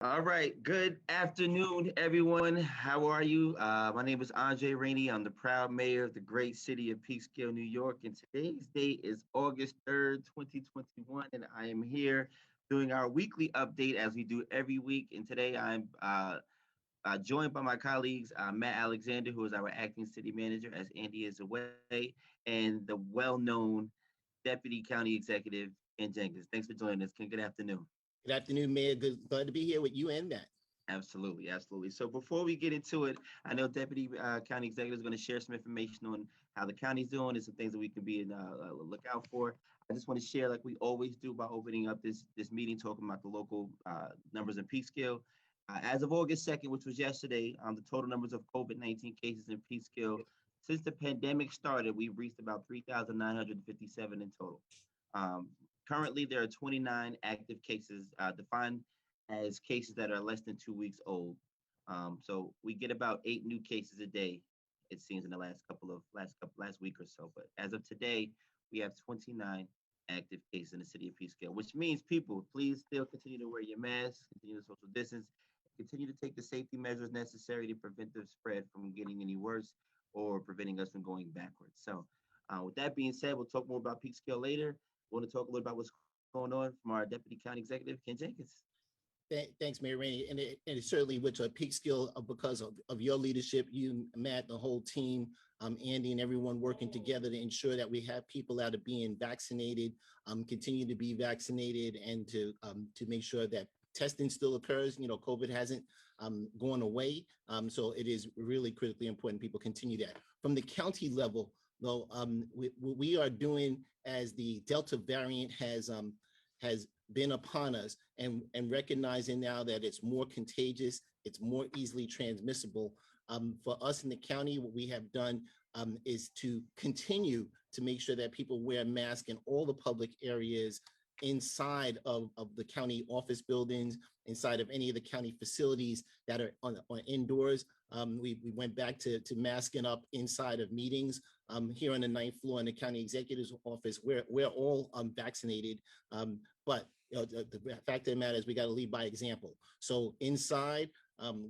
All right. Good afternoon, everyone. How are you? My name is Rainey. I'm the proud mayor of the great city of Peekskill, New York. And today's date is August 3rd, 2021. And I am here doing our weekly update as we do every week. And today I'm joined by my colleagues, Matt Alexander, who is our acting city manager, as Andy is away, and the well known Deputy County Executive, Ken Jenkins. Thanks for joining us, Ken. Good afternoon. Good afternoon, Mayor. Glad to be here with you and Matt. Absolutely, absolutely. So before we get into it, I know Deputy County Executive is going to share some information on how the county's doing and some things that we can be in lookout for. I just want to share, like we always do, by opening up this meeting, talking about the local numbers in Peekskill. As of August 2nd, which was yesterday, the total numbers of COVID-19 cases in Peekskill since the pandemic started, we've reached about 3,957 in total. Um, Currently, there are 29 active cases defined as cases that are less than 2 weeks old. So we get about 8 new cases a day, it seems, in the last week or so. But as of today, we have 29 active cases in the city of Peekskill, which means people, please still continue to wear your masks, continue to social distance, continue to take the safety measures necessary to prevent the spread from getting any worse or preventing us from going backwards. So with that being said, we'll talk more about Peekskill later. We want to talk a little about what's going on from our Deputy County Executive, Ken Jenkins. Thanks, Mayor Rainey. And it certainly with a Peekskill because of your leadership, you, Matt, the whole team, Andy and everyone working together to ensure that we have people that are being vaccinated, continue to be vaccinated, and to make sure that testing still occurs. You know, COVID hasn't gone away. So it is really critically important people continue that. From the county level, though, we are doing as the Delta variant has been upon us, and recognizing now that it's more contagious, it's more easily transmissible. For us in the county, what we have done is to continue to make sure that people wear masks in all the public areas inside of the county office buildings, inside of any of the county facilities that are on indoors. We went back to masking up inside of meetings. Here on the 9th floor in the county executive's office, we're all vaccinated. But you know, the fact of the matter is we got to lead by example. So inside,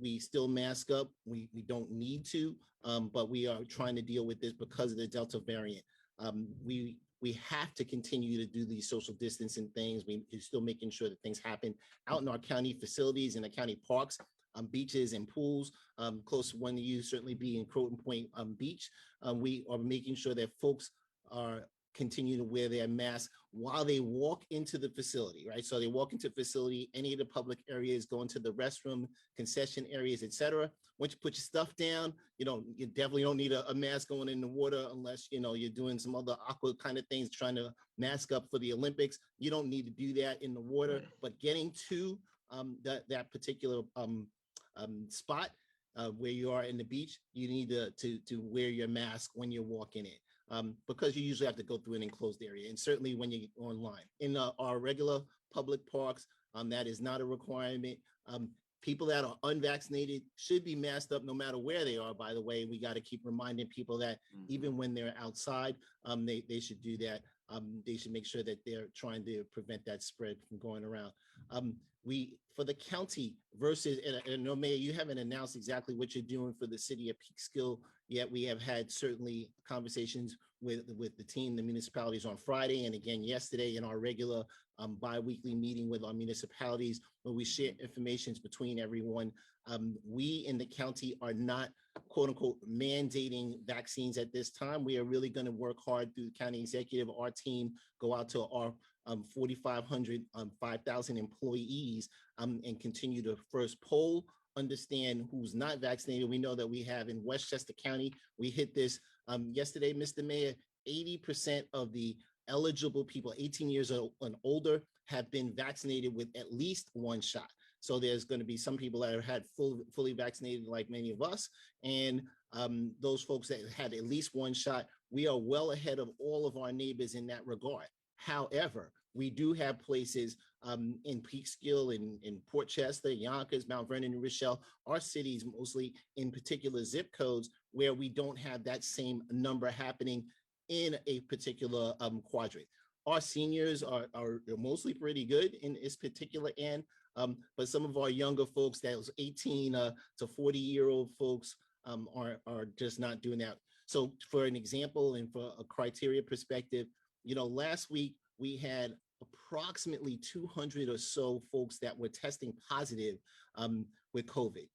we still mask up. We don't need to, but we are trying to deal with this because of the Delta variant. We have to continue to do these social distancing things. We're still making sure that things happen out in our county facilities and the county parks, beaches and pools. Close to one of you certainly be in Croton Point Beach. We are making sure that folks are continue to wear their masks while they walk into the facility, right? So they walk into the facility, any of the public areas, go into the restroom, concession areas, etc. Once you put your stuff down, you definitely don't need a mask going in the water unless, you're doing some other awkward kind of things, trying to mask up for the Olympics. You don't need to do that in the water, but getting to that particular spot where you are in the beach, you need to wear your mask when you're walking in, because you usually have to go through an enclosed area, and certainly when you're online. In our regular public parks, that is not a requirement. People that are unvaccinated should be masked up no matter where they are, by the way. We got to keep reminding people that even when they're outside, they should do that. They should make sure that they're trying to prevent that spread from going around. For the county versus, and no, Mayor, you haven't announced exactly what you're doing for the city of Peekskill yet. We have had certainly conversations with the team, the municipalities on Friday, and again yesterday in our regular bi-weekly meeting with our municipalities, where we share information between everyone. We in the county are not, quote unquote, mandating vaccines at this time. We are really going to work hard through the county executive, our team, go out to our 4,500, 5,000 employees, and continue to first poll, understand who's not vaccinated. We know that we have in Westchester County, we hit this yesterday, Mr. Mayor, 80% of the eligible people 18 years old and older have been vaccinated with at least one shot. So there's going to be some people that have had fully vaccinated, like many of us, and those folks that had at least one shot. We are well ahead of all of our neighbors in that regard. However, we do have places in Peekskill, in Port Chester, Yonkers, Mount Vernon, and Rochelle, our cities mostly in particular zip codes where we don't have that same number happening in a particular quadrant. Our seniors are mostly pretty good in this particular end. But some of our younger folks, that was 18 to 40-year-old folks, are just not doing that. So for an example and for a criteria perspective, last week we had approximately 200 or so folks that were testing positive with COVID.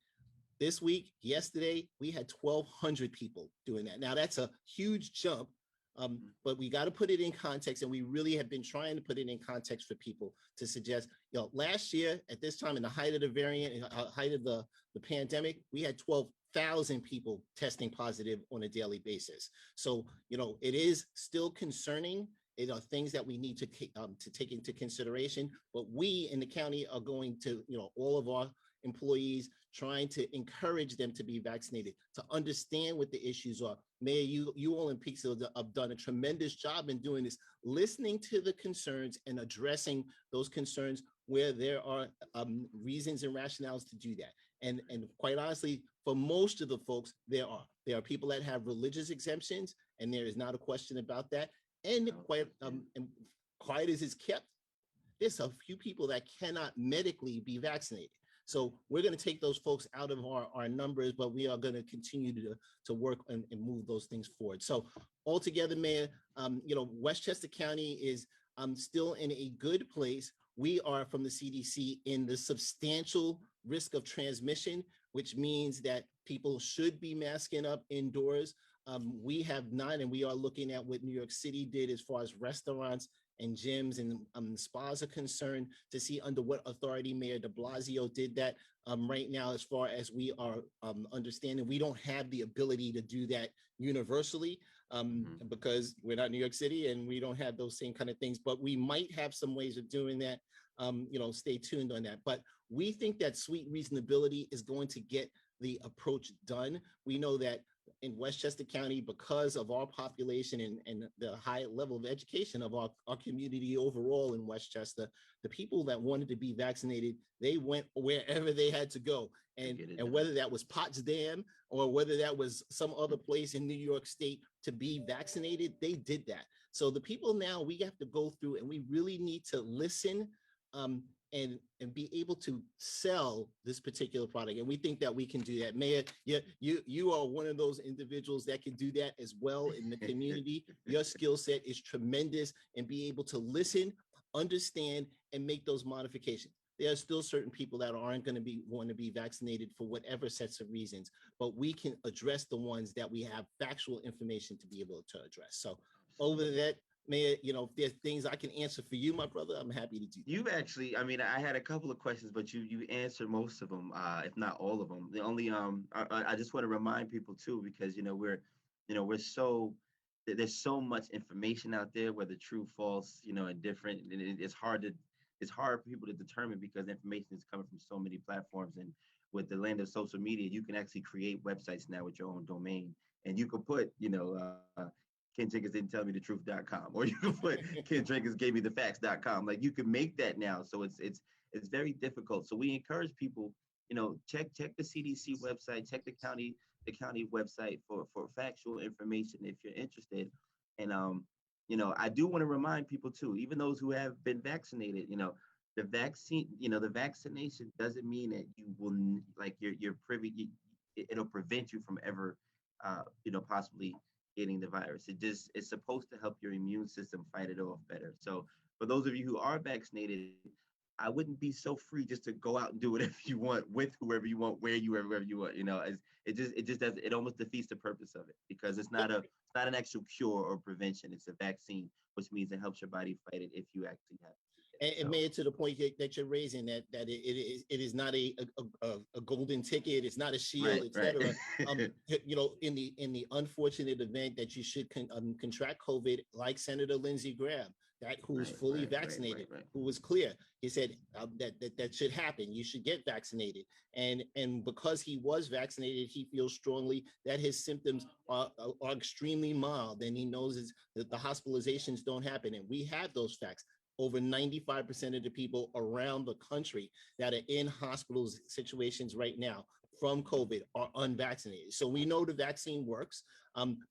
This week, yesterday, we had 1,200 people doing that. Now, that's a huge jump, but we got to put it in context, and we really have been trying to put it in context for people to suggest, last year at this time, in the height of the variant, height of the pandemic, we had 12,000 people testing positive on a daily basis. So, it is still concerning. It are things that we need to take into consideration, but we in the county are going to, all of our employees, trying to encourage them to be vaccinated, to understand what the issues are. Mayor, you all in Peekskill have done a tremendous job in doing this, listening to the concerns and addressing those concerns where there are reasons and rationales to do that. And quite honestly, for most of the folks, there are people that have religious exemptions, and there is not a question about that. And quiet as it's kept, there's a few people that cannot medically be vaccinated. So we're going to take those folks out of our numbers, but we are going to continue to work and move those things forward. So altogether, Mayor, Westchester County is still in a good place. We are, from the CDC, in the substantial risk of transmission, which means that people should be masking up indoors. We have not, and we are looking at what New York City did as far as restaurants and gyms and spas are concerned, to see under what authority Mayor de Blasio did that. Right now, as far as we are understanding, we don't have the ability to do that universally because we're not New York City and we don't have those same kind of things, but we might have some ways of doing that. Stay tuned on that. But we think that sweet reasonability is going to get the approach done. We know that in Westchester County, because of our population and the high level of education of our community overall in Westchester, the people that wanted to be vaccinated, they went wherever they had to go. And whether that was Potsdam or whether that was some other place in New York State to be vaccinated, they did that. So the people now, we have to go through, and we really need to listen and be able to sell this particular product. And we think that we can do that. Mayor, you are one of those individuals that can do that as well in the community. Your skill set is tremendous, and be able to listen, understand, and make those modifications. There are still certain people that aren't going to want to be vaccinated for whatever sets of reasons, but we can address the ones that we have factual information to be able to address. So over that, Mayor, if there's things I can answer for you, my brother, I'm happy to do that. You've actually, I had a couple of questions, but you answered most of them, if not all of them. The only, I just want to remind people too, because there's so much information out there, whether true, false, and different, and it's hard for people to determine because information is coming from so many platforms. And with the land of social media, you can actually create websites now with your own domain, and you can put, Ken Jenkins didn't tell me the truth.com, or you can put Ken Jenkins gave me the facts.com. Like, you can make that now. So it's very difficult. So we encourage people, check the CDC website, check the county website for factual information if you're interested. And I do want to remind people too, even those who have been vaccinated, the vaccination doesn't mean that you will, like, you're privy, it'll prevent you from ever possibly getting the virus. It's supposed to help your immune system fight it off better. So for those of you who are vaccinated, I wouldn't be so free just to go out and do whatever you want with whoever you want, wherever you want. It almost defeats the purpose of it, because it's not an actual cure or prevention. It's a vaccine, which means it helps your body fight it if you actually have it. And made it to the point that you're raising, that it is not a golden ticket, it's not a shield, etc. In the unfortunate event that you should contract COVID, like Senator Lindsey Graham, who was fully vaccinated, who was clear, he said that should happen. You should get vaccinated, and because he was vaccinated, he feels strongly that his symptoms are extremely mild, and he knows that the hospitalizations don't happen, and we have those facts. Over 95% of the people around the country that are in hospital situations right now from COVID are unvaccinated. So we know the vaccine works.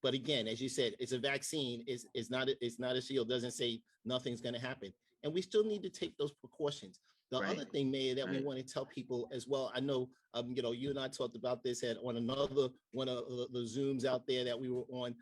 But again, as you said, it's a vaccine. It's not a shield. It doesn't say nothing's going to happen. And we still need to take those precautions. The Right. other thing, Mayor, that we Right. want to tell people as well, I know, you and I talked about this on another one of the Zooms out there that we were on.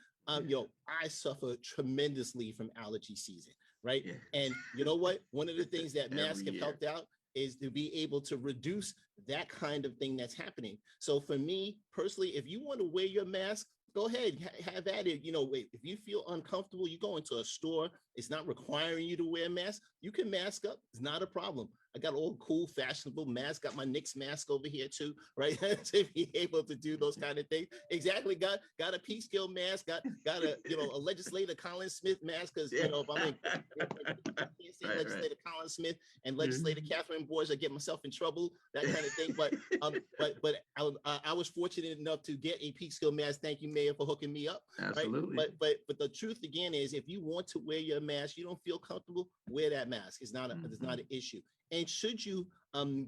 Yeah. I suffer tremendously from allergy season, right? Yeah. And you know what? One of the things that Every masks have year. helped out is to be able to reduce that kind of thing that's happening. So for me personally, if you want to wear your mask, go ahead, have at it. If you feel uncomfortable, you go into a store, it's not requiring you to wear a mask. You can mask up. It's not a problem. I got all cool, fashionable mask. Got my Knicks mask over here too, right? To be able to do those kind of things. Exactly. Got a Peekskill mask. Got a legislator Colin Smith mask because Yeah. if I'm in, can't say Right. legislator Colin Smith and Mhm. legislator Catherine Boys, I get myself in trouble, that kind of thing. But I was fortunate enough to get a Peekskill mask. Thank you, Mayor, for hooking me up. Right. Absolutely. But the truth again is, if you want to wear your mask, you don't feel comfortable, wear that mask. It's not an issue. And should you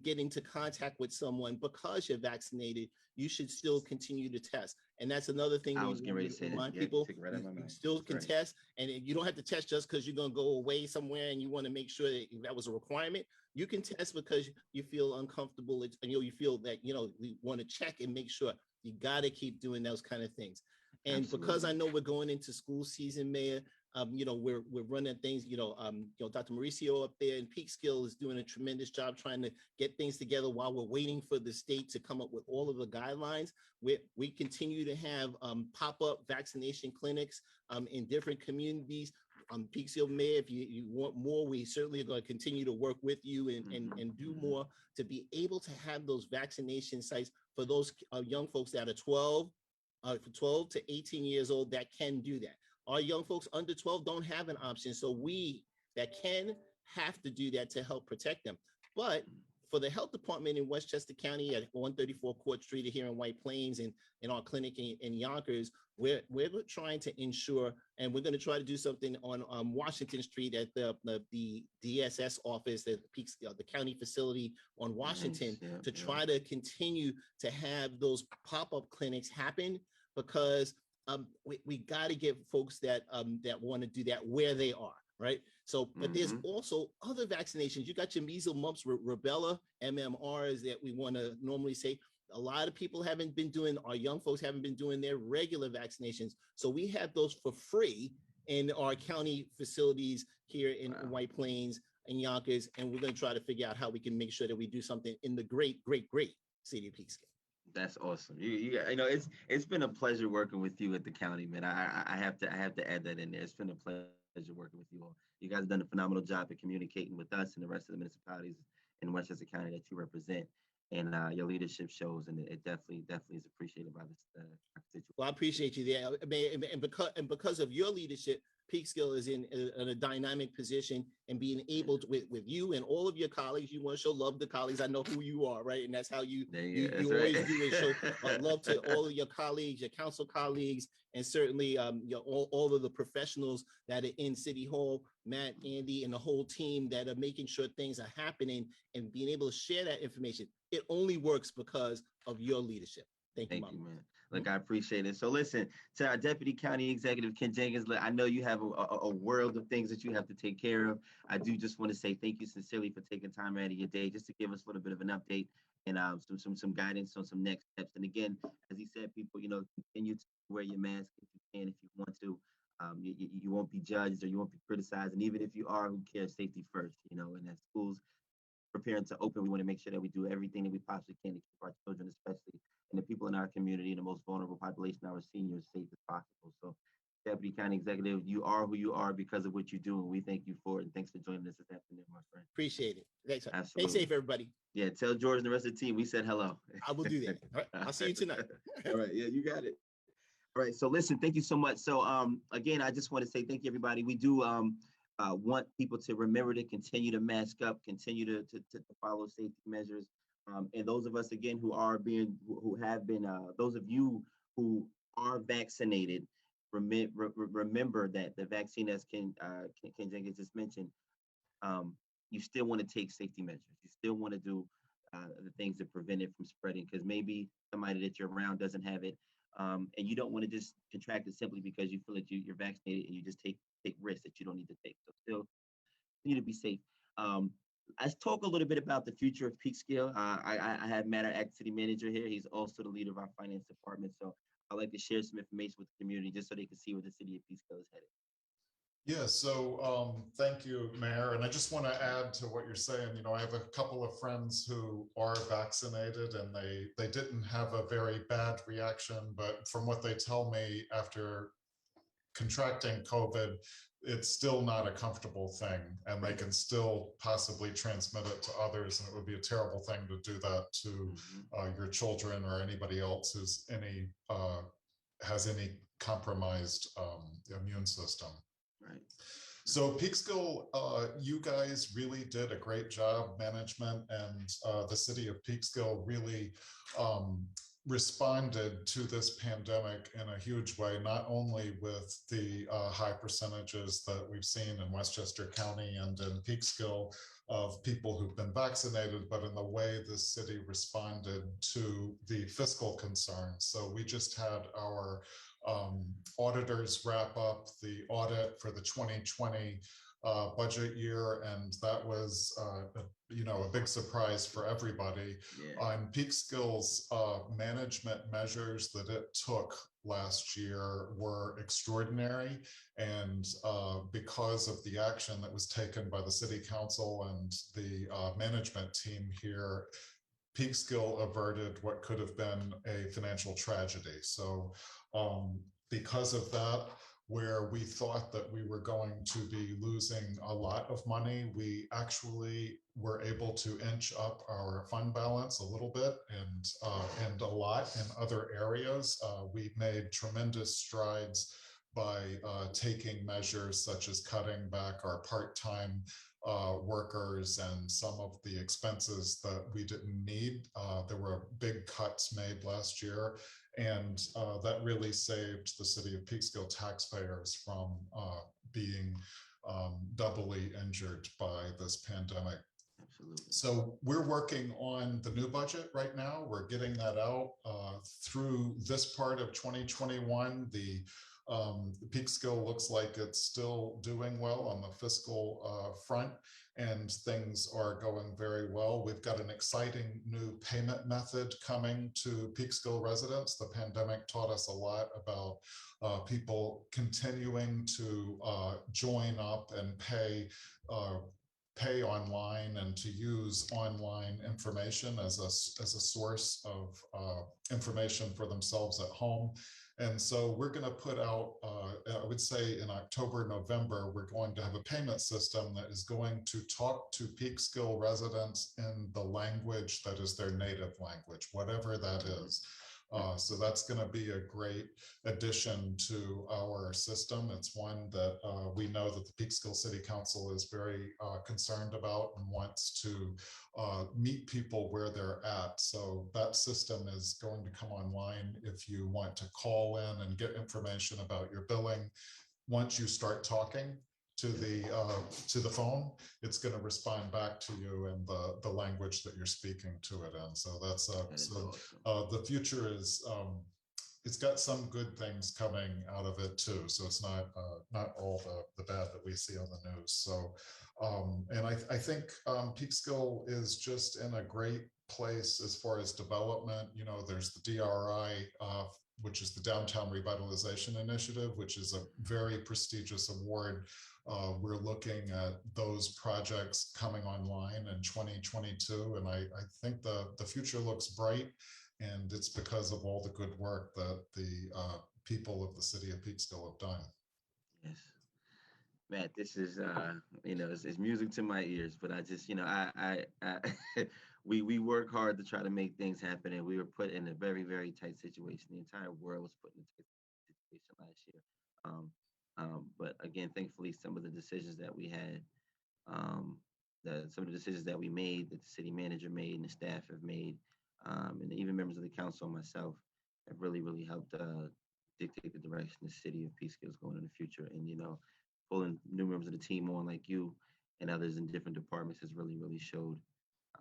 get into contact with someone because you're vaccinated, you should still continue to test. And that's another thing I we was getting ready to say that. remind Yeah, people. took it right out of my You mouth. still That's can right. test, and you don't have to test just because you're going to go away somewhere and you want to make sure that was a requirement. You can test because you feel uncomfortable, and you feel that we want to check and make sure. You got to keep doing those kind of things. And because I Absolutely. know we're going into school season, Mayor, we're running things. Dr. Mauricio up there in Peekskill is doing a tremendous job trying to get things together while we're waiting for the state to come up with all of the guidelines. We continue to have pop-up vaccination clinics in different communities. Peekskill, Mayor, if you want more, we certainly are going to continue to work with you and do more to be able to have those vaccination sites for those young folks that are 12 to 18 years old that can do that. Our young folks under 12 don't have an option. So we that can have to do that to help protect them. But for the health department in Westchester County at 134 Court Street here in White Plains and in our clinic in Yonkers, we're trying to ensure, and we're going to try to do something on Washington Street at the DSS office, the county facility on Washington, Nice. to try to continue to have those pop-up clinics happen, because we got to get folks that want to do that where they are, right? So, but there's also other vaccinations. You got your measles, mumps, rubella, MMRs that we want to normally say. A lot of people our young folks haven't been doing their regular vaccinations. So we have those for free in our county facilities here in White Plains and Yonkers. And we're going to try to figure out how we can make sure that we do something in the great city of Peekskill. That's awesome. It's been a pleasure working with you at the county, man. I have to add that in there. It's been a pleasure working with you all. You guys have done a phenomenal job at communicating with us and the rest of the municipalities in Westchester County that you represent, and your leadership shows, and it definitely is appreciated by this constituents. Well, I appreciate you there. And because of your leadership, Peekskill is in a dynamic position, and being able to, with you and all of your colleagues, you want to show love to colleagues. I know who you are, right? And that's how you always do it. Show love to all of your colleagues, your council colleagues, and certainly all of the professionals that are in City Hall, Matt, Andy, and the whole team that are making sure things are happening and being able to share that information. It only works because of your leadership. Thank you, man. Look, I appreciate it. So listen, to our Deputy County Executive, Ken Jenkins, I know you have a world of things that you have to take care of. I do just want to say thank you sincerely for taking time out of your day just to give us a little bit of an update and some guidance on some next steps. And again, as he said, people, continue to wear your mask if you can, if you want to. You won't be judged or you won't be criticized. And even if you are, who cares? Safety first, and as schools preparing to open, we want to make sure that we do everything that we possibly can to keep our children, especially and the people in our community and the most vulnerable population, our seniors, safe as possible. So, Deputy County Executive, you are who you are because of what you do, and we thank you for it. And thanks for joining us this afternoon, my friend. Appreciate it. Thanks. Absolutely. Stay safe, everybody. Yeah, tell George and the rest of the team we said hello. I will do that. All right. I'll see you tonight. All right. Yeah, you got it. All right. So listen, thank you so much. So again, I just want to say thank you, everybody. We do want people to remember to continue to mask up, continue to follow safety measures. And those of us, again, who have been, those of you who are vaccinated, remember that the vaccine, as Ken Jenkins just mentioned, you still want to take safety measures. You still want to do the things to prevent it from spreading, because maybe somebody that you're around doesn't have it. And you don't want to just contract it simply because you feel that you're vaccinated and you just take risks that you don't need to take. So still continue to be safe. let's talk a little bit about the future of Peekskill. I have Matt, our acting city manager here. He's also the leader of our finance department. So I'd like to share some information with the community just so they can see where the city of Peekskill is headed. Yeah, so thank you, Mayor. And I just want to add to what you're saying. You know, I have a couple of friends who are vaccinated and they didn't have a very bad reaction, but from what they tell me after contracting COVID, it's still not a comfortable thing, and they can still possibly transmit it to others. And it would be a terrible thing to do that to your children or anybody else who's has any compromised immune system. Right. So Peekskill, you guys really did a great job. Management and the city of Peekskill really responded to this pandemic in a huge way, not only with the high percentages that we've seen in Westchester County and in Peekskill of people who've been vaccinated, but in the way the city responded to the fiscal concerns. So we just had our auditors wrap up the audit for the 2020 budget year, and that was a big surprise for everybody. Yeah. On Peekskill's management measures that it took last year were extraordinary, and because of the action that was taken by the city council and the management team here, Peekskill averted what could have been a financial tragedy. So because of that, where we thought that we were going to be losing a lot of money, we actually were able to inch up our fund balance a little bit and a lot in other areas. We made tremendous strides by taking measures such as cutting back our part-time workers and some of the expenses that we didn't need. There were big cuts made last year, and that really saved the city of Peekskill taxpayers from being doubly injured by this pandemic. Absolutely. So we're working on the new budget right now. We're getting that out through this part of 2021. The Peekskill looks like it's still doing well on the fiscal front, and things are going very well. We've got an exciting new payment method coming to Peekskill residents. The pandemic taught us a lot about people continuing to join up and pay online and to use online information as a source of information for themselves at home. And so we're going to put out, I would say in October, November, we're going to have a payment system that is going to talk to Peekskill residents in the language that is their native language, whatever that is. So that's going to be a great addition to our system. It's one that we know that the Peekskill City Council is very concerned about and wants to meet people where they're at. So that system is going to come online if you want to call in and get information about your billing. Once you start talking to the phone, it's going to respond back to you in the language that you're speaking to it in. So that's awesome. The future is it's got some good things coming out of it too. So it's not all the bad that we see on the news. So and I think Peekskill is just in a great place as far as development. You know, there's the DRI, which is the Downtown Revitalization Initiative, which is a very prestigious award. We're looking at those projects coming online in 2022, and I think the future looks bright, and it's because of all the good work that the people of the city of Peekskill have done. Yes. Matt, this is it's music to my ears, but I just I we work hard to try to make things happen, and we were put in a very, very tight situation. The entire world was put in a tight situation last year. But again, thankfully, some of the decisions that we had, some of the decisions that we made, that the city manager made and the staff have made, and even members of the council and myself have really, really helped dictate the direction the city of Peekskill is going in the future. And pulling new members of the team on like you and others in different departments has really, really showed,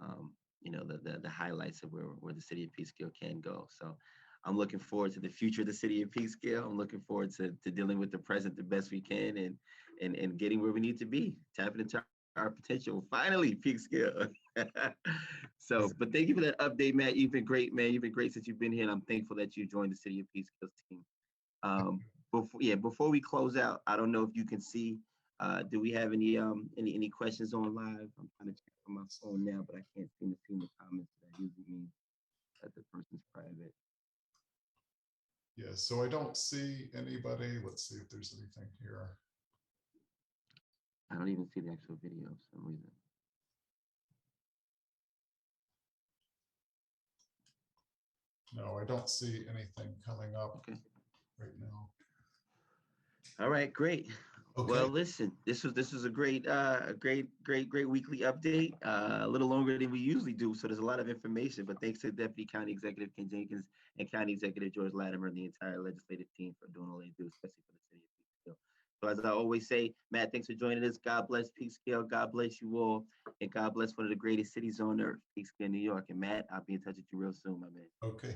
the highlights of where the city of Peekskill can go. So I'm looking forward to the future of the city of Peekskill. I'm looking forward to dealing with the present the best we can and getting where we need to be, tapping into our potential. Finally, Peekskill. So, but thank you for that update, Matt. You've been great, man. You've been great since you've been here, and I'm thankful that you joined the City of Peekskill's team. Before we close out, I don't know if you can see. Do we have any questions on live? I'm trying to check on my phone now, but I can't seem to see in the comments. That usually means that the person's private. Yeah, so I don't see anybody. Let's see if there's anything here. I don't even see the actual video for some reason. No, I don't see anything coming up Okay. right now. All right, great. Okay. Well, listen, this was a great weekly update. A little longer than we usually do, so there's a lot of information. But thanks to Deputy County Executive Ken Jenkins and County Executive George Latimer and the entire legislative team for doing all they do, especially for the city of Peekskill. So as I always say, Matt, thanks for joining us. God bless Peekskill. God bless you all, and God bless one of the greatest cities on earth, Peekskill, New York. And Matt, I'll be in touch with you real soon, my man. Okay.